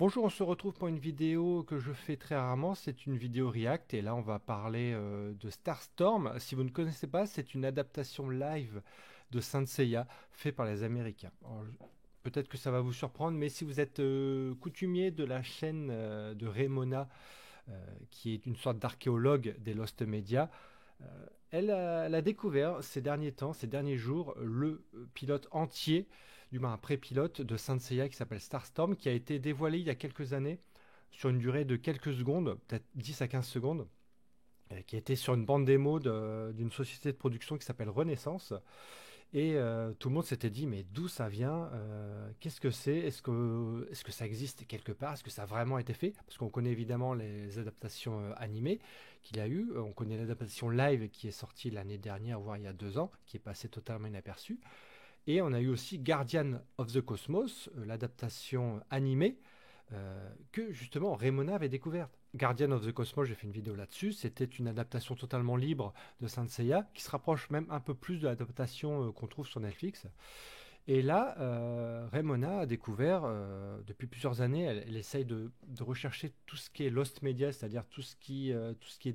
Bonjour, on se retrouve pour une vidéo que je fais très rarement, c'est une vidéo React et là on va parler de Starstorm. Si vous ne connaissez pas, c'est une adaptation live de Saint Seiya fait par les Américains. Peut-être que ça va vous surprendre, mais si vous êtes coutumier de la chaîne de Remona, qui est une sorte d'archéologue des Lost Media, elle a découvert ces derniers temps, ces derniers jours, le pilote entier, du moins un pré-pilote de Saint Seiya qui s'appelle Starstorm, qui a été dévoilé il y a quelques années, sur une durée de quelques secondes, peut-être 10 à 15 secondes, qui était sur une bande démo d'une société de production qui s'appelle Renaissance. Et tout le monde s'était dit, mais d'où ça vient? Qu'est-ce que c'est? Est-ce que ça existe quelque part? Est-ce que ça a vraiment été fait? Parce qu'on connaît évidemment les adaptations animées qu'il y a eu. On connaît l'adaptation live qui est sortie l'année dernière, voire il y a 2 ans, qui est passée totalement inaperçue. Et on a eu aussi Guardian of the Cosmos, l'adaptation animée, que justement Remona avait découverte. Guardian of the Cosmos, j'ai fait une vidéo là-dessus, c'était une adaptation totalement libre de Saint Seiya, qui se rapproche même un peu plus de l'adaptation qu'on trouve sur Netflix. Et là, Remona a découvert, depuis plusieurs années, elle essaye de rechercher tout ce qui est Lost Media, c'est-à-dire tout ce qui est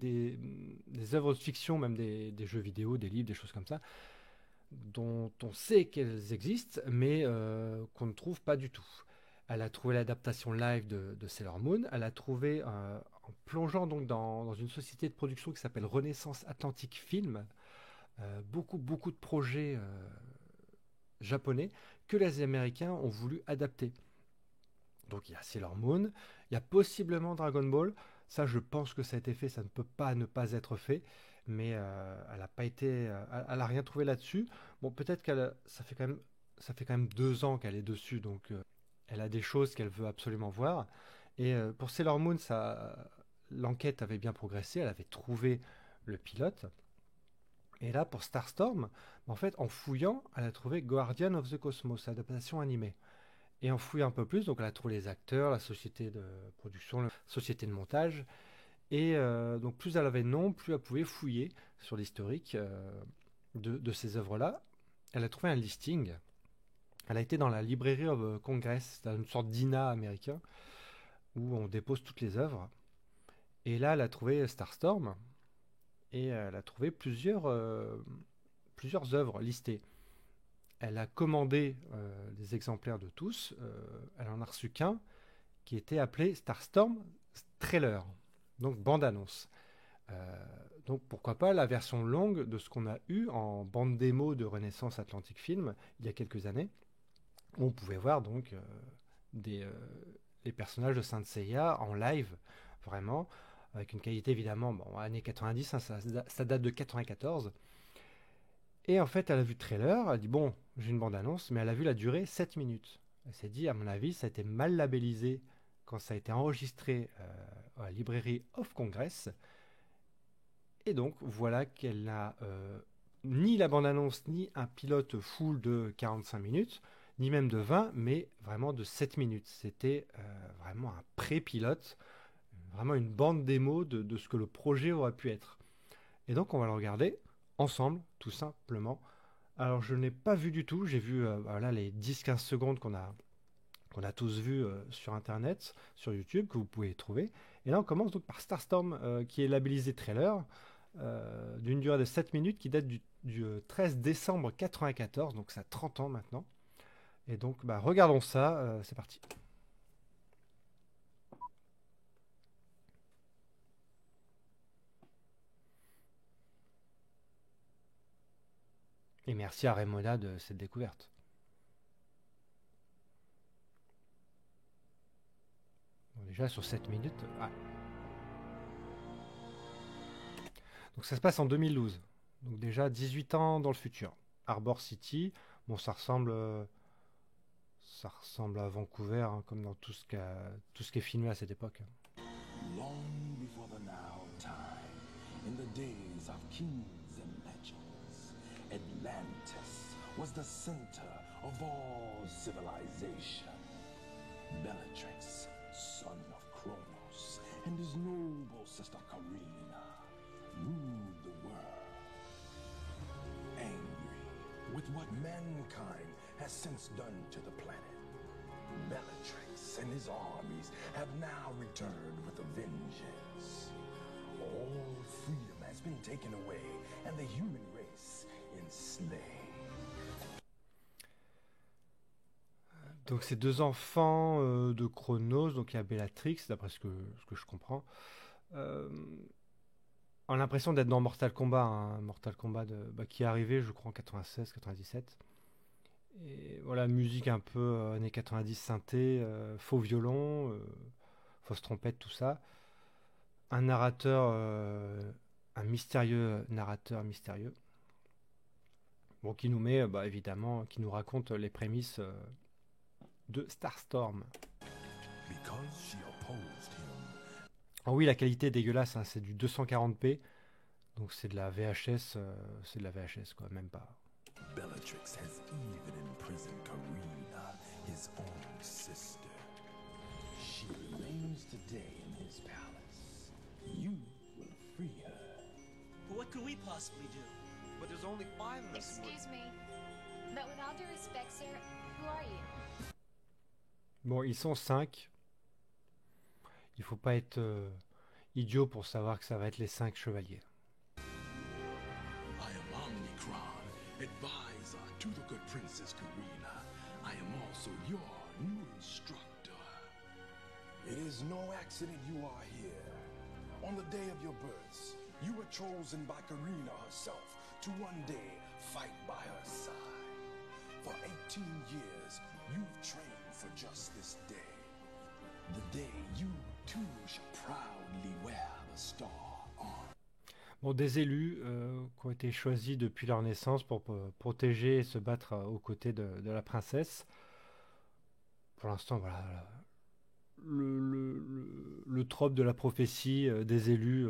des œuvres de fiction, même des jeux vidéo, des livres, des choses comme ça, dont on sait qu'elles existent, mais qu'on ne trouve pas du tout. Elle a trouvé l'adaptation live de Sailor Moon. Elle a trouvé, en plongeant donc dans une société de production qui s'appelle Renaissance Atlantic Film, beaucoup de projets japonais que les Américains ont voulu adapter. Donc il y a Sailor Moon, il y a possiblement Dragon Ball. Ça, je pense que ça a été fait, ça ne peut pas ne pas être fait, mais elle n'a pas été, elle a rien trouvé là-dessus. Bon, peut-être ça fait quand même 2 ans qu'elle est dessus, donc elle a des choses qu'elle veut absolument voir. Et pour Sailor Moon, l'enquête avait bien progressé, elle avait trouvé le pilote. Et là, pour Starstorm, en fait, en fouillant, elle a trouvé Guardian of the Cosmos, adaptation animée. Et en fouillant un peu plus, donc elle a trouvé les acteurs, la société de production, la société de montage. Et donc plus elle avait de noms, plus elle pouvait fouiller sur l'historique de ces œuvres-là. Elle a trouvé un listing. Elle a été dans la Library of Congress, c'est une sorte d'INA américain, où on dépose toutes les œuvres. Et là, elle a trouvé Starstorm, et elle a trouvé plusieurs œuvres listées. Elle a commandé des exemplaires de tous. Elle en a reçu qu'un, qui était appelé Starstorm Trailer, donc bande-annonce. Donc pourquoi pas la version longue de ce qu'on a eu en bande démo de Renaissance Atlantic Film il y a quelques années, où on pouvait voir donc des, les personnages de Saint Seiya en live, vraiment, avec une qualité évidemment, bon, années 90, hein, ça date de 94. Et en fait, elle a vu le trailer, elle a dit bon, j'ai une bande-annonce, mais elle a vu la durée 7 minutes. Elle s'est dit, à mon avis, ça a été mal labellisé quand ça a été enregistré à la librairie of Congress. Et donc, voilà qu'elle n'a ni la bande-annonce, ni un pilote full de 45 minutes, ni même de 20, mais vraiment de 7 minutes. C'était vraiment un pré-pilote, vraiment une bande démo de ce que le projet aurait pu être. Et donc, on va le regarder ensemble, tout simplement. Alors, je n'ai pas vu du tout. J'ai vu voilà, les 10-15 secondes qu'on a tous vues sur Internet, sur YouTube, que vous pouvez trouver. Et là, on commence donc par Starstorm, qui est labellisé trailer, d'une durée de 7 minutes, qui date du 13 décembre 94, donc ça a 30 ans maintenant. Et donc, bah, regardons ça. C'est parti. Et merci à Remona de cette découverte. Bon, déjà, sur 7 minutes... ah. Donc ça se passe en 2012. Donc déjà 18 ans dans le futur. Harbor City, bon ça ressemble à Vancouver, hein, comme dans tout ce qui est filmé à cette époque. Long before the now time, in the days of kings and legends, Atlantis was the center of all civilization. Bellatrix, son of Kronos, and his noble sister Karina ruled the world. Angry with what mankind has since done to the planet, Bellatrix and his armies have now returned with a vengeance. All freedom has been taken away and the human race enslaved. Donc ces deux enfants de Chronos, donc il y a Bellatrix, d'après ce que je comprends, ont l'impression d'être dans Mortal Kombat, hein, Mortal Kombat qui est arrivé, je crois, en 96-97. Et voilà, musique un peu années 90, synthé, faux violon, fausse trompette, tout ça. Un narrateur, un narrateur mystérieux, bon, qui nous met, évidemment, qui nous raconte les prémices de Starstorm. Oh oui, la qualité est dégueulasse, hein, c'est du 240p, donc c'est de la VHS, quoi, même pas. Bellatrix has even imprisoned Karina, his own sister. She remains today in his palace. You will free her. But what could we possibly do? But there's only 5 of us. Excuse me, but with all due respect, sir, who are you? Bon, ils sont 5. Il faut pas être idiot pour savoir que ça va être les 5 chevaliers. I am Omnicron, advisor to the good Princess Karina. I am also your new instructor. It is no accident you are here. On the day of your births, you were chosen by Karina herself to one day fight by her side. For 18 years, you've trained for just this day. The day you too shall proudly wear the star on. Bon, des élus qui ont été choisis depuis leur naissance pour protéger et se battre aux côtés de la princesse. Pour l'instant, voilà, le trope de la prophétie des élus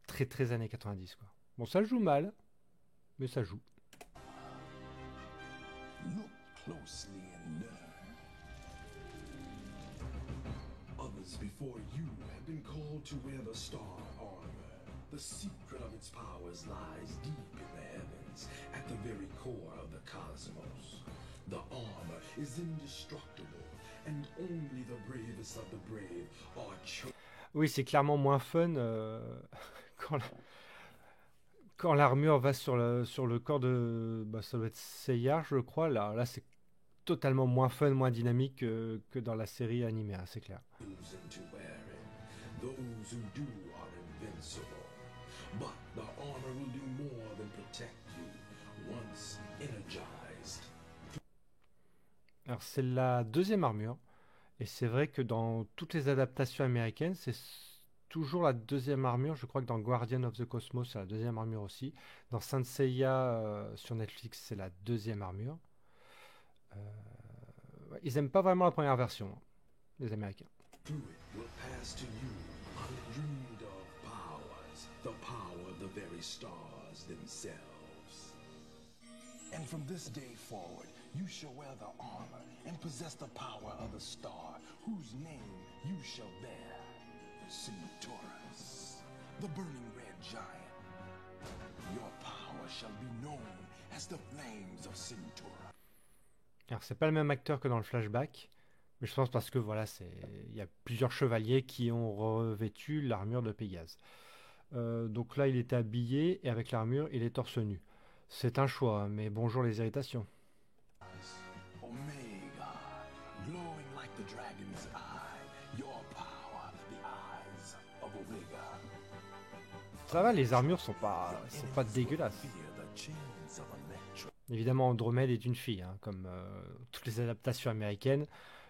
très très années 90, quoi. Bon, ça joue mal, mais ça joue. Look closely and learn. Others before you have been called to wear the star armor. The secret of its powers lies deep in the heavens, at the very core of the cosmos. The armor is indestructible, and only the bravest of the brave are chosen. Oui, c'est clairement moins fun quand l'armure va sur le corps de... ça doit être Seiya, je crois. Là c'est totalement moins fun, moins dynamique que dans la série animée, hein, c'est clair. Into wearing. Those who do are invincible. But the armor will do more than protect you once energized. Alors c'est la deuxième armure, et c'est vrai que dans toutes les adaptations américaines, c'est toujours la deuxième armure. Je crois que dans Guardian of the Cosmos, c'est la deuxième armure aussi. Dans Saint Seiya sur Netflix, c'est la deuxième armure. Ils aiment pas vraiment la première version, hein, les Américains. Through it will pass to you undreamed of powers, the power of the very stars themselves. And from this day forward, you shall wear the armor and possess the power of the star, whose name you shall bear, Centaurus, the burning red giant. Your power shall be known as the flames of Centaurus. Alors c'est pas le même acteur que dans le flashback, mais je pense parce que voilà, il y a plusieurs chevaliers qui ont revêtu l'armure de Pégase. Donc là, il était habillé et avec l'armure, il est torse nu. C'est un choix, mais bonjour les irritations. Omega, glowing like the dragon's eye, your power, the eyes of Omega. Ça va, les armures sont pas dégueulasses. Fear the chains of Electra. Évidemment, Andromède est une fille, hein, comme toutes les adaptations américaines.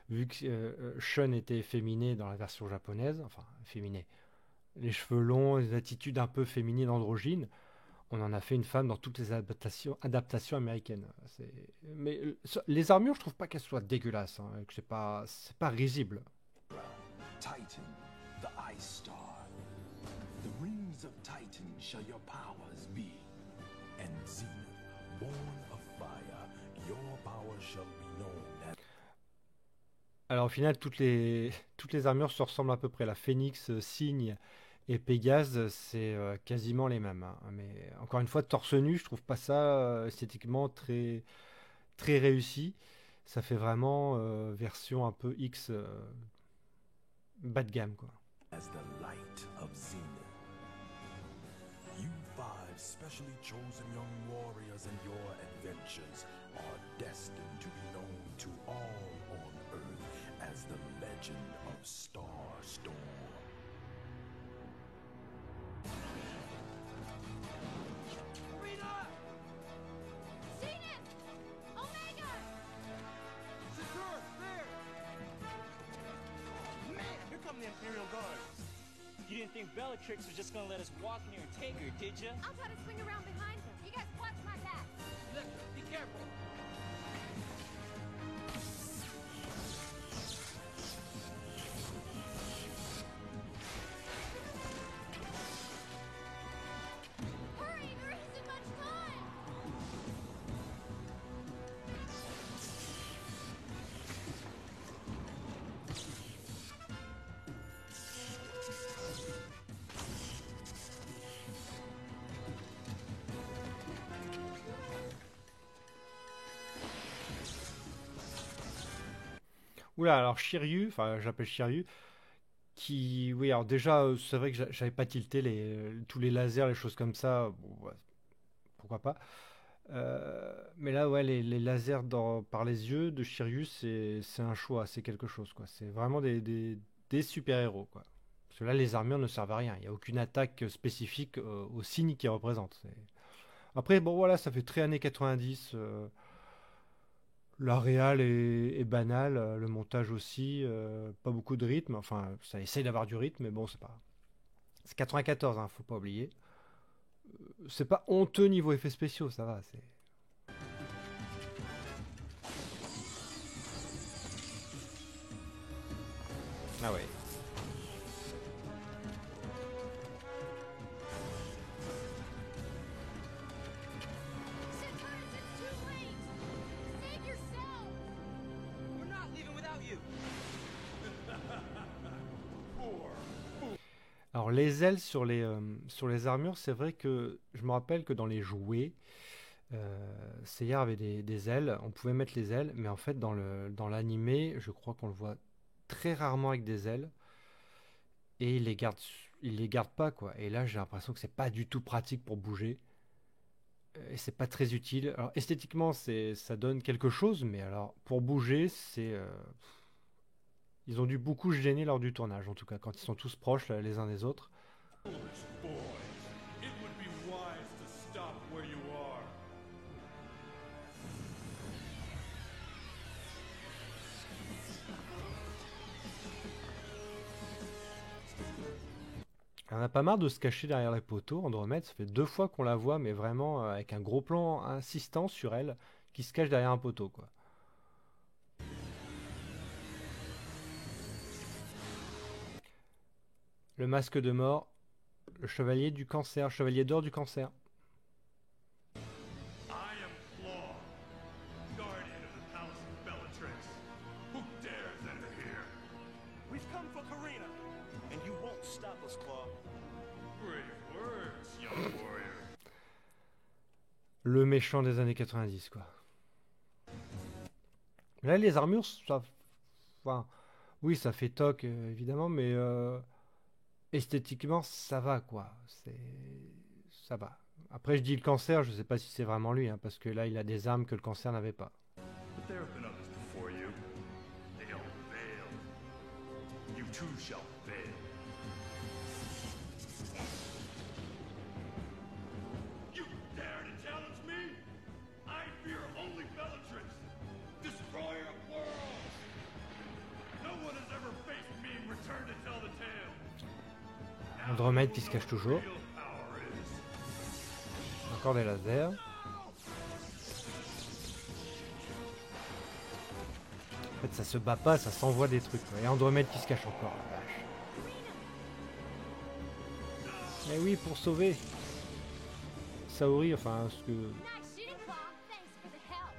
Vu que Shun était efféminée dans la version japonaise, enfin efféminée, les cheveux longs, les attitudes un peu féminines, androgynes, on en a fait une femme dans toutes les adaptations américaines. Mais les armures, je trouve pas qu'elles soient dégueulasses, hein, que c'est pas risible. Titan, the Ice Star. The rings of Titan shall your powers be. And Zenith, born of fire, your power shall be known as... Alors au final, toutes les armures se ressemblent à peu près. La Phénix, Cygne et Pégase, c'est quasiment les mêmes, hein. Mais encore une fois, torse nu, je trouve pas ça esthétiquement très, très réussi. Ça fait vraiment version un peu X bas de gamme, quoi. As the light of Zenith. You five specially chosen young warriors and your adventures are destined to be known to all on Earth as the legend of Starstorm. Rita! Zenith! Omega! Secure! There! Man, here come the Imperial Guards. You didn't think Bellatrix was just gonna let us walk in here and take her, did ya? I'll try to swing around behind them. You guys watch my back. Lecter, be careful. Hurry, there isn't much time. Oula, alors Shiryu, enfin j'appelle Shiryu, qui, oui, alors déjà, c'est vrai que j'avais pas tilté tous les lasers, les choses comme ça, bon, ouais, pourquoi pas. Mais là, ouais, les lasers par les yeux de Shiryu, c'est un choix, c'est quelque chose, quoi. C'est vraiment des super-héros, quoi. Parce que là, les armures ne servent à rien. Il n'y a aucune attaque spécifique au signe qu'ils représentent. Après, bon, voilà, ça fait très années 90. La réal est banale, le montage aussi, pas beaucoup de rythme. Enfin, ça essaye d'avoir du rythme, mais bon, c'est pas. C'est 94, hein, faut pas oublier. C'est pas honteux niveau effets spéciaux, ça va. Ah ouais. Securus, it's too late. Save yourself. We're not leaving without you. Alors les ailes sur les armures, c'est vrai que je me rappelle que dans les jouets, Seiya avait des ailes, on pouvait mettre les ailes, mais en fait dans l'animé, je crois qu'on le voit très rarement avec des ailes, et il les garde pas, quoi. Et là j'ai l'impression que c'est pas du tout pratique pour bouger, et c'est pas très utile. Alors esthétiquement ça donne quelque chose, mais alors pour bouger, ils ont dû beaucoup se gêner lors du tournage, en tout cas quand ils sont tous proches les uns des autres. Foolish boy. It would be wise to stop where you are. On a pas marre de se cacher derrière les poteaux. Andromède, ça fait 2 fois qu'on la voit, mais vraiment avec un gros plan insistant sur elle, qui se cache derrière un poteau, quoi. Le masque de mort, le chevalier du cancer, chevalier d'or du cancer. I am Claw, guardian of the Palace of Bellatrix. Who dares enter here? We've come for Karina, and you won't stop us, Claw. Brave words, young warrior. Le méchant des années 90, quoi. Là, les armures, ça... Enfin, oui, ça fait toc, évidemment, mais esthétiquement, ça va, quoi. Ça va. Après, je dis le cancer, je sais pas si c'est vraiment lui, hein, parce que là, il a des armes que le cancer n'avait pas. But there have been others before you. They all failed. You too shall fail. You dare to challenge me? I fear only Bellatrix, destroyer of worlds. No one has ever faced me in return to tell the tale. Andromède qui se cache toujours. Real power is. Encore des lasers. En fait, ça se bat pas, ça s'envoie des trucs, quoi. Et Andromède qui se cache encore, la vache. Mais oui, pour sauver Saori, enfin, ce que... Nice shooting, Claw. Thanks for the help.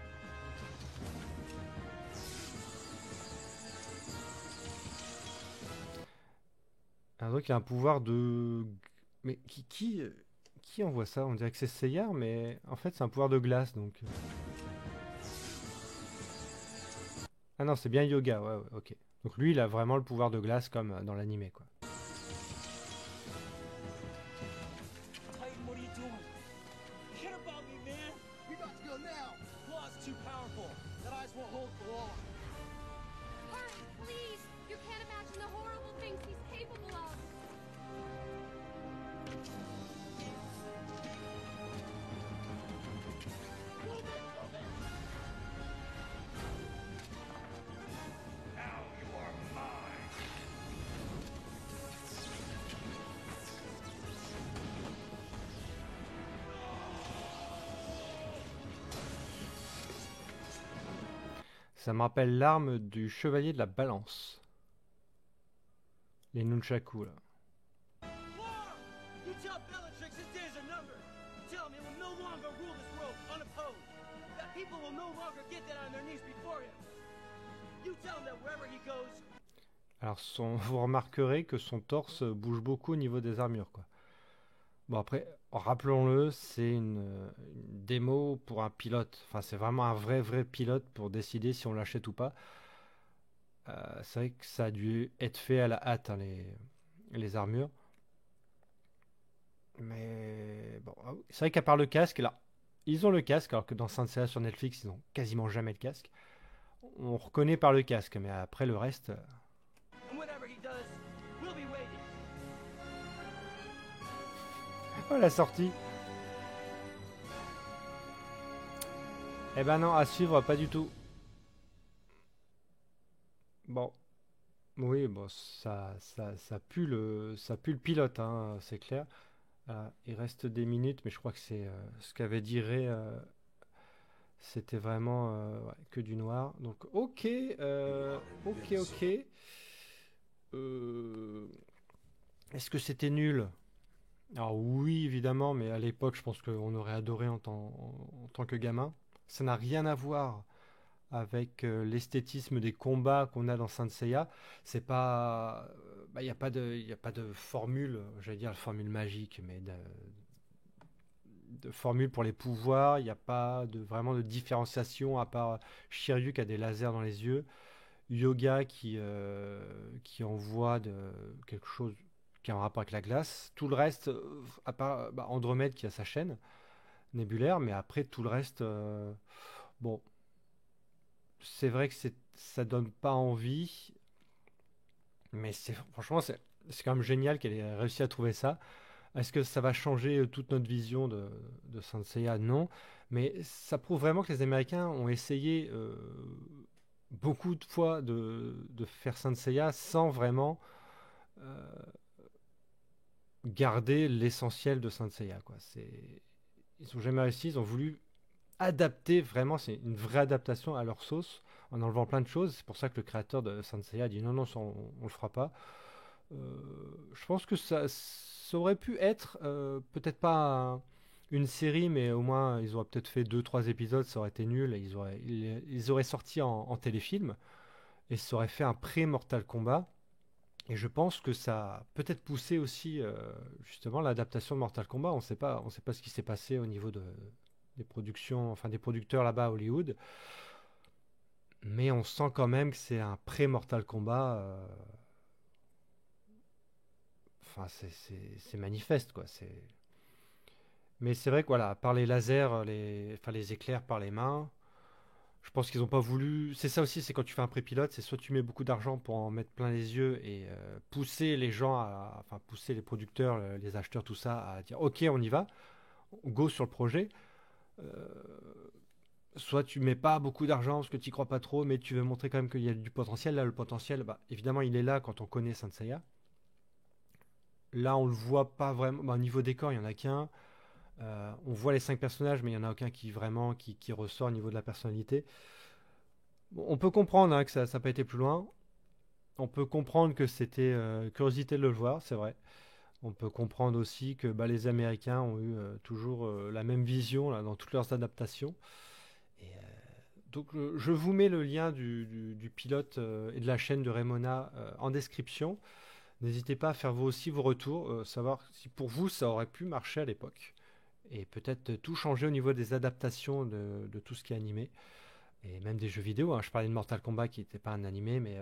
Un truc qui a un pouvoir de... Mais qui envoie ça? On dirait que c'est Seiya, mais en fait c'est un pouvoir de glace, donc... Ah non, c'est bien Yoga, ouais, ok. Donc lui, il a vraiment le pouvoir de glace comme dans l'animé, quoi. Titan, what are you doing? Forget about me, man. We got to go now. Claw's too powerful. That ice won't hold for long. Hurry, please! You can't imagine the horrible things he's capable of. Now you are mine. Ça me rappelle l'arme du chevalier de la balance. Les nunchaku, là. War! You tell Bellatrix his days are numbered. Tell him he will no longer rule this world unopposed. That people will no longer get down on their knees before him. You tell him that wherever he goes, Alors, vous remarquerez que son torse bouge beaucoup au niveau des armures, quoi. Bon, après, rappelons-le, c'est une démo pour un pilote. Enfin, c'est vraiment un vrai pilote pour décider si on l'achète ou pas. C'est vrai que ça a dû être fait à la hâte, hein, les armures. Mais bon, c'est vrai qu'à part le casque, là, ils ont le casque, alors que dans Saint Seiya sur Netflix, ils ont quasiment jamais le casque. On reconnaît par le casque, mais après le reste. and whatever he does, we'll be waiting. Oh, la sortie. Eh ben non, à suivre, pas du tout. Bon, oui, bon, ça pue le pilote, hein, c'est clair. Il reste des minutes, mais je crois que c'est ce qu'avait dit Ray, c'était vraiment ouais, que du noir. Donc, ok. Est-ce que c'était nul? Alors oui, évidemment, mais à l'époque, je pense qu'on aurait adoré en tant que gamin. Ça n'a rien à voir avec l'esthétisme des combats qu'on a dans Saint Seiya. C'est pas, il n'y a pas de formule, j'allais dire formule magique, mais de formule pour les pouvoirs. Il n'y a pas vraiment de différenciation à part Shiryu qui a des lasers dans les yeux, Yoga qui envoie quelque chose qui a un rapport avec la glace. Tout le reste, à part Andromède qui a sa chaîne nébulaire, mais après tout le reste, bon, c'est vrai que ça donne pas envie, mais franchement c'est quand même génial qu'elle ait réussi à trouver ça. Est-ce que ça va changer toute notre vision de Saint Seiya? Non, mais ça prouve vraiment que les Américains ont essayé beaucoup de fois de faire Saint Seiya sans vraiment garder l'essentiel de Saint Seiya, quoi. Ils ont jamais réussi, ils ont voulu adapter vraiment, c'est une vraie adaptation à leur sauce, en enlevant plein de choses. C'est pour ça que le créateur de Saint Seiya a dit non, ça, on le fera pas. Je pense que ça aurait pu être, peut-être pas une série, mais au moins ils auraient peut-être fait 2-3 épisodes, ça aurait été nul, et ils auraient sorti en téléfilm, et ça aurait fait un pré-Mortal Kombat. Et je pense que ça a peut-être poussé aussi justement l'adaptation de Mortal Kombat. On sait pas ce qui s'est passé au niveau des productions, enfin des producteurs là-bas à Hollywood. Mais on sent quand même que c'est un pré-Mortal Kombat. Enfin, c'est manifeste, quoi. Mais c'est vrai que voilà, par les lasers, les éclairs par les mains, je pense qu'ils n'ont pas voulu. C'est ça aussi, c'est quand tu fais un pré-pilote, c'est soit tu mets beaucoup d'argent pour en mettre plein les yeux et pousser les gens, enfin pousser les producteurs, les acheteurs, tout ça, à dire ok, on y va, go sur le projet. Soit tu mets pas beaucoup d'argent parce que tu y crois pas trop, mais tu veux montrer quand même qu'il y a du potentiel. Là, le potentiel, évidemment, il est là quand on connaît Saint Seiya. Là, on le voit pas vraiment. Au niveau décor, il y en a qu'un. On voit les 5 personnages, mais il n'y en a aucun qui vraiment qui ressort au niveau de la personnalité. Bon, on peut comprendre hein, que ça n'a pas été plus loin. On peut comprendre que c'était curiosité de le voir, c'est vrai. On peut comprendre aussi que les Américains ont eu toujours la même vision là, dans toutes leurs adaptations. Et, donc je vous mets le lien du pilote et de la chaîne de Remona en description. N'hésitez pas à faire vous aussi vos retours, savoir si pour vous ça aurait pu marcher à l'époque. Et peut-être tout changer au niveau des adaptations de tout ce qui est animé. et même des jeux vidéo, hein. Je parlais de Mortal Kombat qui n'était pas un animé, mais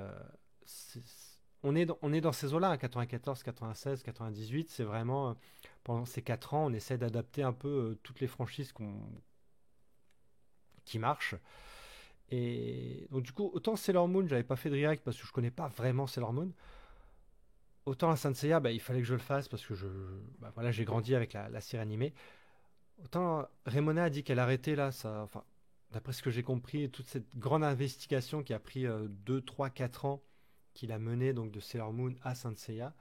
on est dans ces eaux-là, hein, 94, 96, 98. C'est vraiment, pendant ces 4 ans, on essaie d'adapter un peu toutes les franchises qui marchent. Et donc, du coup, autant Sailor Moon, j'avais pas fait de react parce que je connais pas vraiment Sailor Moon. Autant la Saint Seiya, bah, il fallait que je le fasse parce que bah, voilà, j'ai grandi avec la série animée. Autant Raymona a dit qu'elle arrêtait là, ça, enfin, d'après ce que j'ai compris, toute cette grande investigation qui a pris 2, 3, 4 ans, qu'il a menée donc de Sailor Moon à Saint Seiya.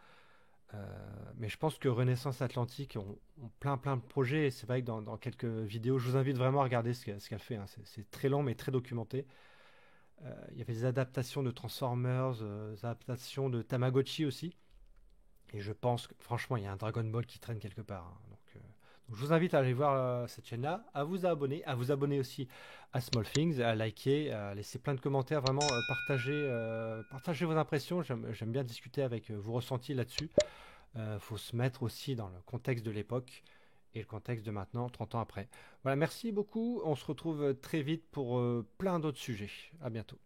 Mais je pense que Renaissance Atlantique ont plein de projets. Et c'est vrai que dans quelques vidéos, je vous invite vraiment à regarder ce qu'elle fait, hein. C'est très long mais très documenté. Il y avait des adaptations de Transformers, des adaptations de Tamagotchi aussi. Et je pense que franchement, il y a un Dragon Ball qui traîne quelque part, hein. Donc je vous invite à aller voir cette chaîne-là, à vous abonner aussi à Small Things, à liker, à laisser plein de commentaires, vraiment partagez vos impressions. J'aime bien discuter avec vos ressentis là-dessus. Faut se mettre aussi dans le contexte de l'époque et le contexte de maintenant, 30 ans après. Voilà, merci beaucoup. On se retrouve très vite pour plein d'autres sujets. À bientôt.